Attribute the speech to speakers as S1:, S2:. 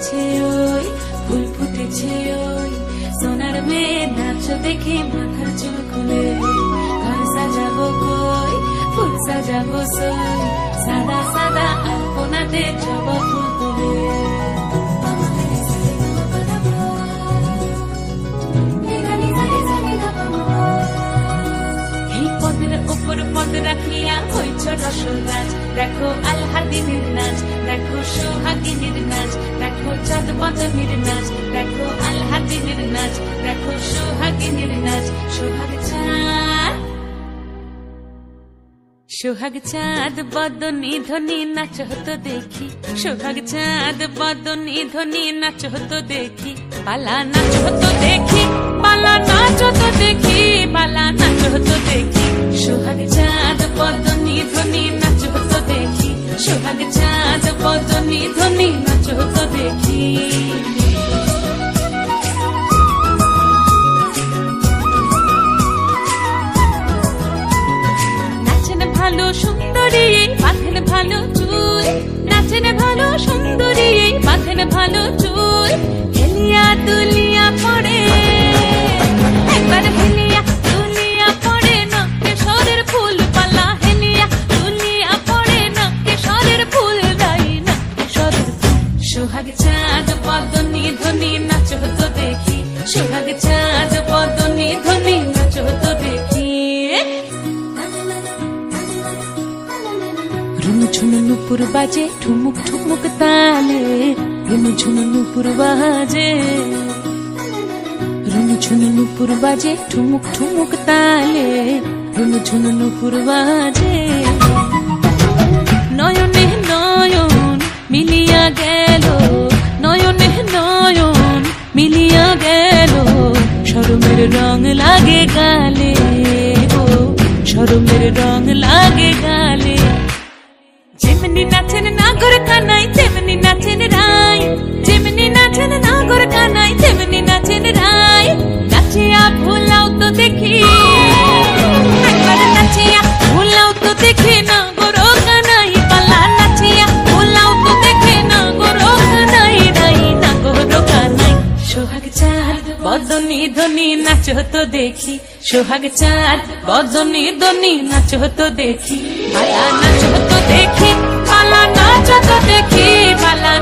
S1: ফুটেছে ওই ফুল ফুটেছে ওই সোনার মেয়ে নাচ দেখে মাথার চুল খুলে ঘর সাজাবো কই ফুল সাজাবো সই সাদা সাদা আলপনাতে জবা ফুল তুলে উপর পদ রাখিয়া হইছ রসরাজ দেখো আলহাদিনের নাচ দেখো সোহাগিনীর নাচ দেখো চাঁদ পদমীর নাচ দেখো আলহাদিনের নাচ দেখো সোহাগিনীর নাচ সোহাগ চাঁদ বদনী ধ্বনি নাচ হতো দেখি সোহাগ চাঁদ বদনী ধ্বনি নাচ হতো দেখি পালা নাচ হতো দেখি পালা নাচ হতো দেখি পালা নাচ হতো দেখি সোহাগ চাঁদ বদনী ধ্বনি নাচ হতো দেখি সোহাগ চাঁদ বদনী ধ্বনি নাচ হতো দেখি ভালো সুন্দরী বাঁধেন ভালো চুল নাচেন ভালো সুন্দরী বাঁধেন ভালো চুল হেলিয়া দুলিয়া পড়ে একবার হেলিয়া দুলিয়া পড়ে নকে সরের ফুল পালা হেলিয়া দুলিয়া পড়ে নকে সরের ফুল দাই নকে সরের সোহাগ চাঁদ বদনী ধ্বনি নাচ হতো দেখি সোহাগ চাঁদ বদনী ধ্বনি নাচ হতো দেখি ঝুনু নুপুর বাজে ঠুমুক ঠুমুক তালে রুনু ঝুনু নুপুর বাজে রুনু ঝুনু নুপুর বাজে ঠুমুক ঠুমুক তালে রুনু ঝুনু নুপুর বাজে নয়নে নয়ন মিলিয়া গেল নয়নে নয়ন মিলিয়া গেল শরমের রং লাগে গালে ও শরমের রং লাগে গালে যেমনি নাচেন নাগর কানাই তেমনি নাচেন রাই যেমনি নাচেন নাগর কানাই তেমনি নাচেন রাই নাচিয়া ভুলাও তো দেখি একবার নাচিয়া ভুলাও তো দেখি নাগর কানাই পালা নাচিয়া ভুলাও তো দেখি নাগর কানাই রাই নাগর কানাই সোহাগ চাঁদ বদনী ধ্বনি নাচ হতো দেখি সোহাগ চাঁদ বদনী ধ্বনি নাচ হতো দেখি পালা নাচ হতো দেখি পালা নাচ হতো দেখি পালা